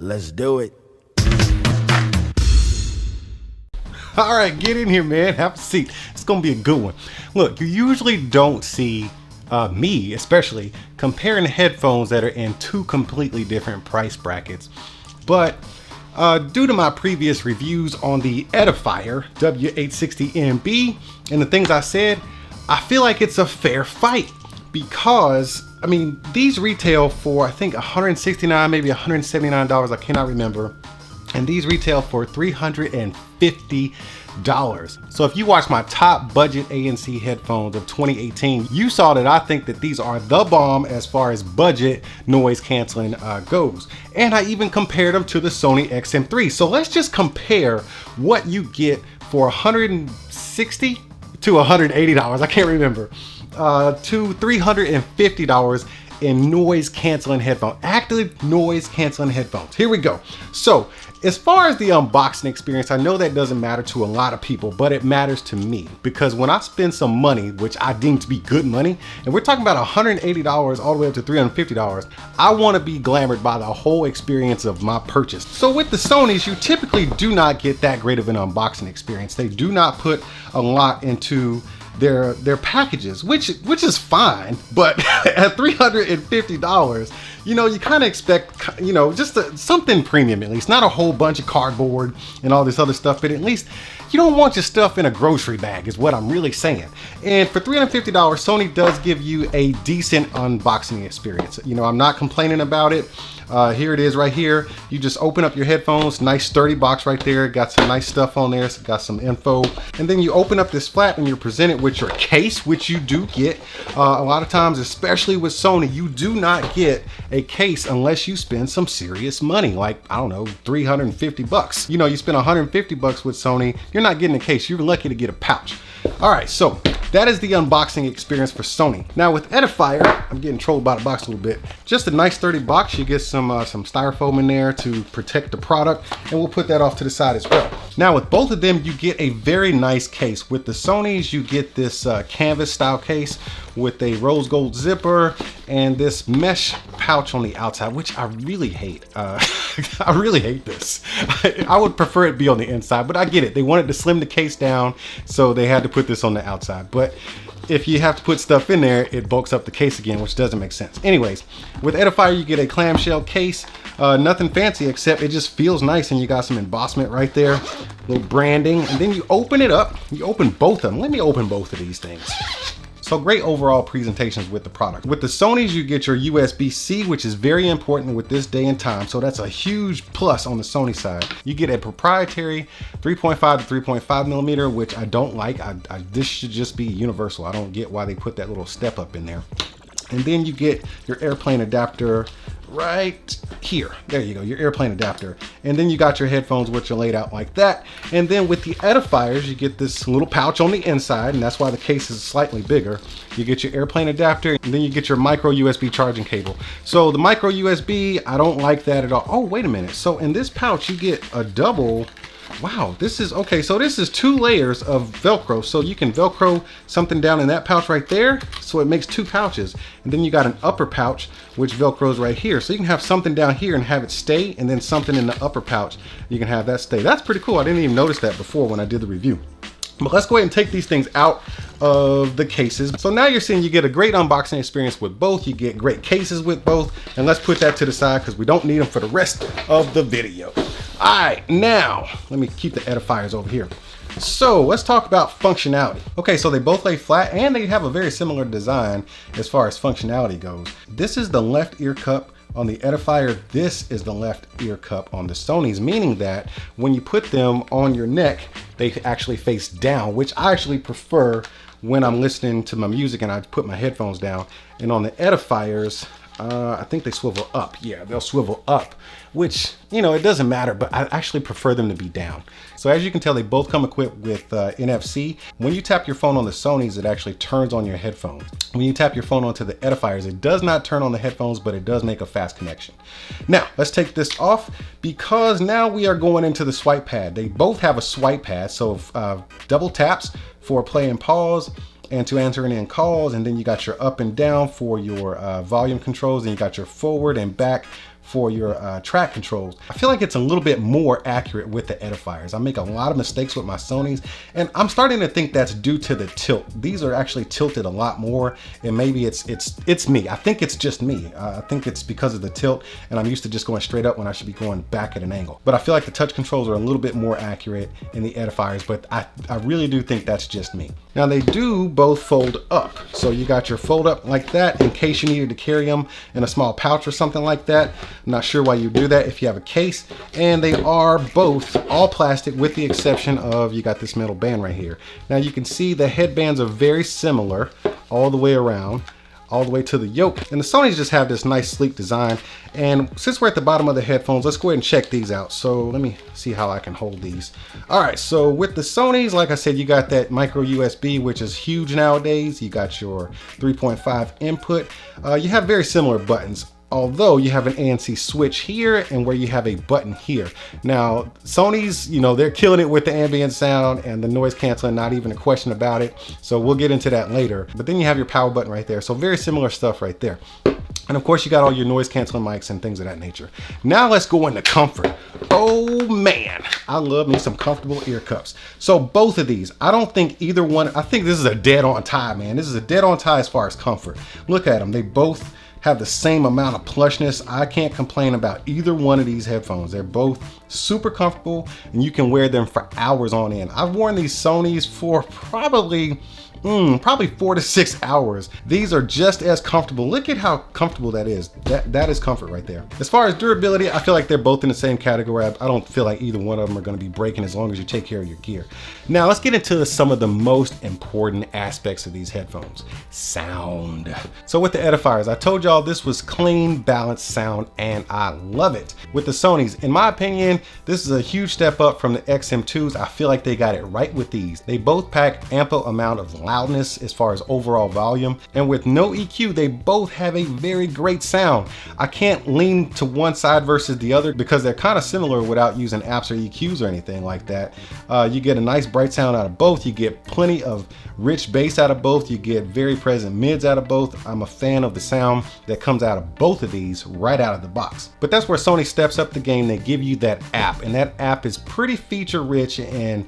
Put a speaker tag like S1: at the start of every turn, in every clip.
S1: Let's do it.
S2: All right, get in here, man. Have a seat. It's gonna be a good one. Look, you usually don't see me, especially, comparing headphones that are in two completely different price brackets. But due to my previous reviews on the Edifier W860NB and the things I said, I feel like it's a fair fight because, I mean, these retail for, I think, $169, maybe $179, I cannot remember. And these retail for $350. So if you watch my top budget ANC headphones of 2018, you saw that I think that these are the bomb as far as budget noise canceling goes. And I even compared them to the Sony XM3. So let's just compare what you get for $160 to $180, I can't remember, to $350 in noise canceling headphones, active noise canceling headphones. Here we go. So as far as the unboxing experience, I know that doesn't matter to a lot of people, but it matters to me because when I spend some money, which I deem to be good money, and we're talking about $180 all the way up to $350, I want to be glamored by the whole experience of my purchase. So with the Sonys, you typically do not get that great of an unboxing experience. They do not put a lot into their packages, which is fine, but at $350, you know, you kind of expect, you know, just something premium, at least not a whole bunch of cardboard and all this other stuff, but at least you don't want your stuff in a grocery bag is what I'm really saying. And for $350, Sony does give you a decent unboxing experience. You know, I'm not complaining about it. Here it is right here. You just open up your headphones, nice sturdy box right there. Got some nice stuff on there, it's got some info. And then you open up this flap and you're presented with your case, which you do get. A lot of times, especially with Sony, you do not get a case unless you spend some serious money, like, I don't know, $350. You know, you spend $150 with Sony, you're not getting a case, you're lucky to get a pouch. All right, so that is the unboxing experience for Sony. Now with Edifier, I'm getting trolled by the box a little bit. Just a nice sturdy box. You get some styrofoam in there to protect the product, and we'll put that off to the side as well. Now with both of them, you get a very nice case. With the Sonys, you get this canvas style case with a rose gold zipper and this mesh pouch on the outside, which I really hate. I really hate this. I would prefer it be on the inside, but I get it. They wanted to slim the case down, so they had to put this on the outside. But if you have to put stuff in there, it bulks up the case again, which doesn't make sense. Anyways, with Edifier, you get a clamshell case. Nothing fancy, except it just feels nice, and you got some embossment right there, little branding, and then you open it up. You open both of them. Let me open both of these things. So great overall presentations with the product. With the Sonys, you get your USB-C, which is very important with this day and time. So that's a huge plus on the Sony side. You get a proprietary 3.5 to 3.5 millimeter, which I don't like. This should just be universal. I don't get why they put that little step up in there. And then you get your airplane adapter right here. There you go, your airplane adapter. And then you got your headphones, which are laid out like that. And then with the Edifiers, you get this little pouch on the inside, and that's why the case is slightly bigger. You get your airplane adapter, and then you get your micro USB charging cable. So the micro USB, I don't like that at all. Oh, wait a minute. So in this pouch, you get a double. Wow, this is okay. So this is 2 layers of Velcro. So you can Velcro something down in that pouch right there. So it makes 2 pouches. And then you got an upper pouch, which Velcros right here. So you can have something down here and have it stay, and then something in the upper pouch, you can have that stay. That's pretty cool. I didn't even notice that before when I did the review. But let's go ahead and take these things out of the cases. So now you're seeing you get a great unboxing experience with both. You get great cases with both. And let's put that to the side because we don't need them for the rest of the video. All right, now let me keep the Edifiers over here. So let's talk about functionality. Okay, so they both lay flat and they have a very similar design as far as functionality goes. This is the left ear cup on the Edifier. This is the left ear cup on the Sonys, meaning that when you put them on your neck, they actually face down, which I actually prefer when I'm listening to my music and I put my headphones down. And on the Edifiers, I think they swivel up. Yeah, they'll swivel up, which, you know, it doesn't matter, but I actually prefer them to be down. So as you can tell, they both come equipped with NFC. When you tap your phone on the Sonys, it actually turns on your headphones. When you tap your phone onto the Edifiers, it does not turn on the headphones, but it does make a fast connection. Now, let's take this off because now we are going into the swipe pad. They both have a swipe pad, so double taps for play and pause, and to answering in calls, and then you got your up and down for your volume controls, and you got your forward and back for your track controls. I feel like it's a little bit more accurate with the Edifiers. I make a lot of mistakes with my Sonys, and I'm starting to think that's due to the tilt. These are actually tilted a lot more, and maybe it's me. I think it's just me. I think it's because of the tilt, and I'm used to just going straight up when I should be going back at an angle. But I feel like the touch controls are a little bit more accurate in the Edifiers, but I really do think that's just me. Now they do both fold up. So you got your fold up like that in case you needed to carry them in a small pouch or something like that. I'm not sure why you do that if you have a case. And they are both all plastic with the exception of you got this metal band right here. Now you can see the headbands are very similar all the way around, all the way to the yoke. And the Sonys just have this nice sleek design. And since we're at the bottom of the headphones, let's go ahead and check these out. So let me see how I can hold these. All right, so with the Sonys, like I said, you got that micro USB, which is huge nowadays. You got your 3.5 input. You have very similar buttons, although you have an ANC switch here and where you have a button here. Now, Sonys, you know, they're killing it with the ambient sound and the noise canceling, not even a question about it. So we'll get into that later. But then you have your power button right there. So very similar stuff right there. And of course you got all your noise canceling mics and things of that nature. Now let's go into comfort. Oh man, I love me some comfortable ear cuffs. So both of these, I don't think either one, I think this is a dead on tie, man. This is a dead on tie as far as comfort. Look at them, they both have the same amount of plushness. I can't complain about either one of these headphones. They're both super comfortable and you can wear them for hours on end. I've worn these Sonys for probably 4 to 6 hours. These are just as comfortable. Look at how comfortable that is. That is comfort right there. As far as durability, I feel like they're both in the same category. I don't feel like either one of them are going to be breaking as long as you take care of your gear. Now let's get into some of the most important aspects of these headphones. Sound. So with the Edifiers, I told y'all this was clean, balanced sound, and I love it. With the Sonys, in my opinion, this is a huge step up from the XM2s. I feel like they got it right with these. They both pack ample amount of loudness as far as overall volume, and with no EQ, they both have a very great sound. I can't lean to one side versus the other because they're kind of similar without using amps or EQs or anything like that. You get a nice bright sound out of both. You get plenty of rich bass out of both. You get very present mids out of both. I'm a fan of the sound that comes out of both of these right out of the box. But that's where Sony steps up the game. They give you that app, and that app is pretty feature rich, and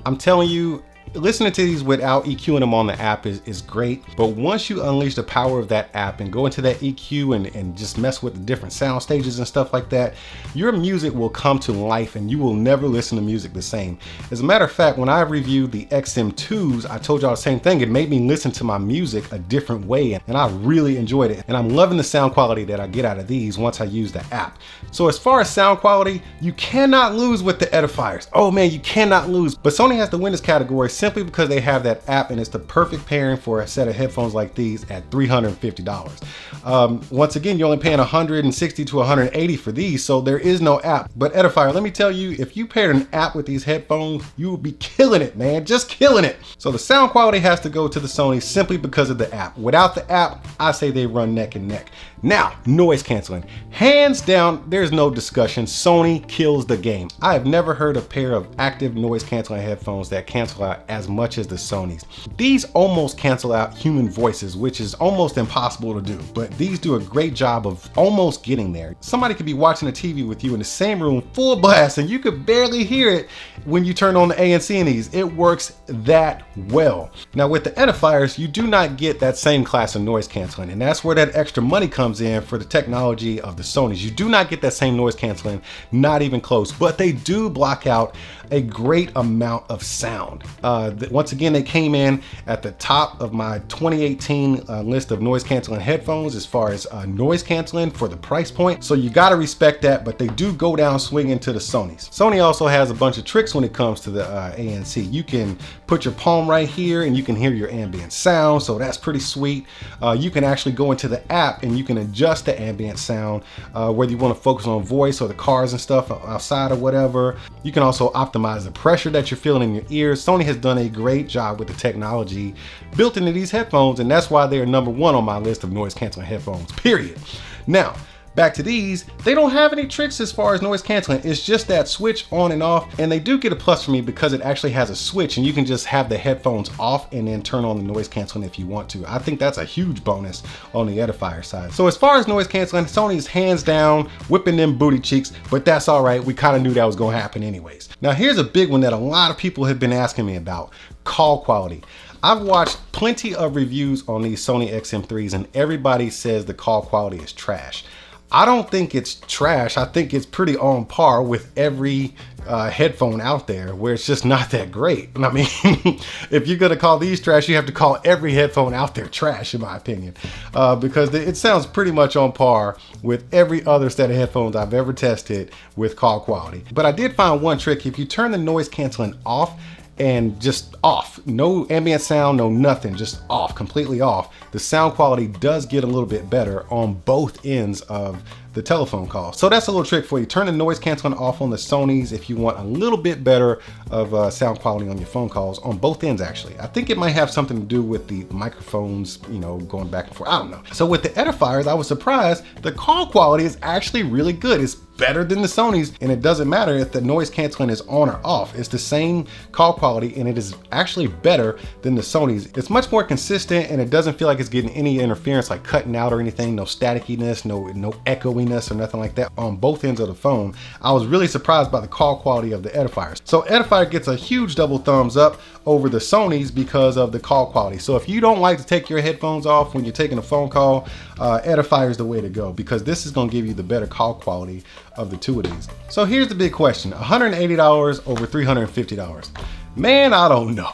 S2: I'm telling you, listening to these without EQing them on the app is great, but once you unleash the power of that app and go into that EQ and just mess with the different sound stages and stuff like that, your music will come to life and you will never listen to music the same. As a matter of fact, when I reviewed the XM2s, I told y'all the same thing. It made me listen to my music a different way, and I really enjoyed it. And I'm loving the sound quality that I get out of these once I use the app. So as far as sound quality, you cannot lose with the Edifiers. Oh man, you cannot lose. But Sony has to win this category simply because they have that app, and it's the perfect pairing for a set of headphones like these at $350. Once again, you're only paying $160 to $180 for these, so there is no app. But Edifier, let me tell you, if you paired an app with these headphones, you would be killing it, man, just killing it. So the sound quality has to go to the Sony simply because of the app. Without the app, I say they run neck and neck. Now, noise canceling. Hands down, there's no discussion. Sony kills the game. I have never heard a pair of active noise canceling headphones that cancel out as much as the Sonys. These almost cancel out human voices, which is almost impossible to do, but these do a great job of almost getting there. Somebody could be watching a TV with you in the same room full blast and you could barely hear it when you turn on the ANC in these. It works that well. Now with the Edifiers, you do not get that same class of noise canceling, and that's where that extra money comes in for the technology of the Sonys. You do not get that same noise canceling, not even close, but they do block out a great amount of sound. Once again, they came in at the top of my 2018 list of noise canceling headphones as far as noise canceling for the price point. So you got to respect that, but they do go down swinging to the Sonys. Sony also has a bunch of tricks when it comes to the ANC. You can put your palm right here and you can hear your ambient sound, so that's pretty sweet. You can actually go into the app and you can adjust the ambient sound, whether you want to focus on voice or the cars and stuff outside or whatever. You can also optimize the pressure that you're feeling in your ears. Sony has done a great job with the technology built into these headphones, and that's why they are #1 on my list of noise canceling headphones, period. Now, Back to these, they don't have any tricks as far as noise canceling. It's just that switch on and off, and they do get a plus for me because it actually has a switch and you can just have the headphones off and then turn on the noise canceling if you want to. I think that's a huge bonus on the Edifier side. So as far as noise canceling, Sony's hands down whipping them booty cheeks, but that's all right. We kind of knew that was going to happen anyways. Now here's a big one that a lot of people have been asking me about: call quality. I've watched plenty of reviews on these Sony XM3s and everybody says the call quality is trash. I don't think it's trash. I think it's pretty on par with every headphone out there, where it's just not that great. I mean, if you're gonna call these trash, you have to call every headphone out there trash, in my opinion, because it sounds pretty much on par with every other set of headphones I've ever tested with call quality. But I did find one trick. If you turn the noise canceling off, and just off, no ambient sound, no nothing, just off, completely off, the sound quality does get a little bit better on both ends of the telephone call. So that's a little trick for you. Turn the noise canceling off on the Sonys if you want a little bit better of sound quality on your phone calls, on both ends actually. I think it might have something to do with the microphones, you know, going back and forth, I don't know. So with the Edifiers, I was surprised the call quality is actually really good. It's better than the Sonys, and it doesn't matter if the noise canceling is on or off. It's the same call quality, and it is actually better than the Sonys. It's much more consistent, and it doesn't feel like it's getting any interference, like cutting out or anything. No staticiness, no echoiness or nothing like that on both ends of the phone. I was really surprised by the call quality of the Edifiers. So Edifier gets a huge double thumbs up over the Sonys because of the call quality. So if you don't like to take your headphones off when you're taking a phone call, Edifier is the way to go, because this is going to give you the better call quality of the two of these. So here's the big question: $180 over $350. Man, I don't know.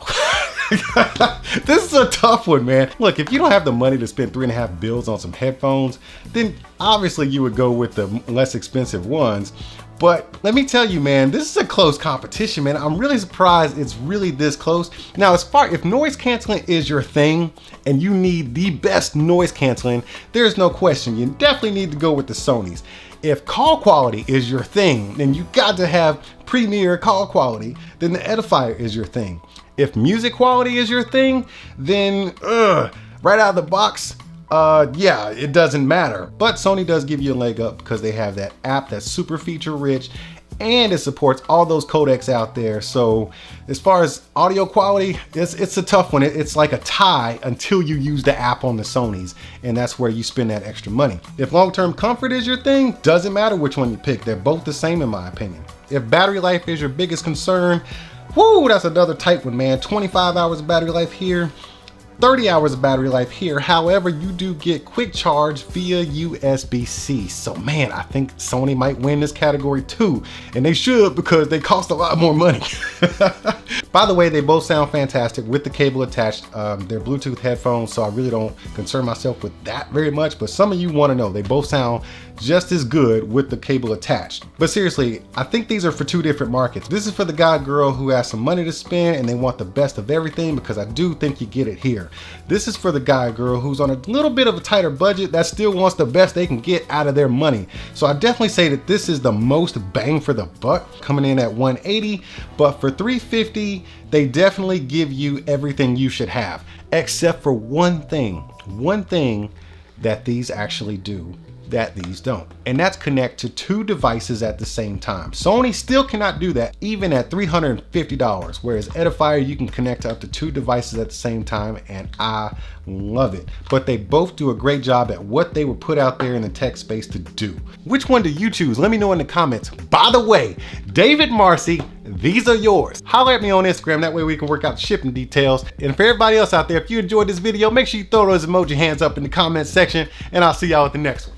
S2: This is a tough one, man. Look, if you don't have the money to spend $3.5 bills on some headphones, then obviously you would go with the less expensive ones. But let me tell you, man, this is a close competition, man. I'm really surprised it's really this close. Now, if noise canceling is your thing and you need the best noise canceling, there's no question. You definitely need to go with the Sonys. If call quality is your thing, then you got to have premier call quality, then the Edifier is your thing. If music quality is your thing, then right out of the box, yeah, it doesn't matter. But Sony does give you a leg up because they have that app that's super feature rich, and it supports all those codecs out there. So as far as audio quality, it's a tough one. It's like a tie until you use the app on the Sonys, and that's where you spend that extra money. If long-term comfort is your thing, doesn't matter which one you pick. They're both the same in my opinion. If battery life is your biggest concern, whoo, that's another tight one, man. 25 hours of battery life here, 30 hours of battery life here. However, you do get quick charge via USB-C. So man, I think Sony might win this category too. And they should, because they cost a lot more money. By the way, they both sound fantastic with the cable attached. They're Bluetooth headphones, so I really don't concern myself with that very much. But some of you want to know, they both sound just as good with the cable attached. But seriously, I think these are for two different markets. This is for the guy girl who has some money to spend and they want the best of everything, because I do think you get it here. This is for the guy girl who's on a little bit of a tighter budget that still wants the best they can get out of their money. So I definitely say that this is the most bang for the buck, coming in at $180, but for $350, they definitely give you everything you should have, except for one thing that these actually do that these don't, and that's connect to two devices at the same time. Sony still cannot do that even at $350, whereas Edifier, you can connect to up to two devices at the same time, and I love it. But they both do a great job at what they were put out there in the tech space to do. Which one do you choose? Let me know in the comments. By the way, David Marcy, these are yours. Holler at me on Instagram, that way we can work out the shipping details. And for everybody else out there, if you enjoyed this video, make sure you throw those emoji hands up in the comment section, and I'll see y'all at the next one.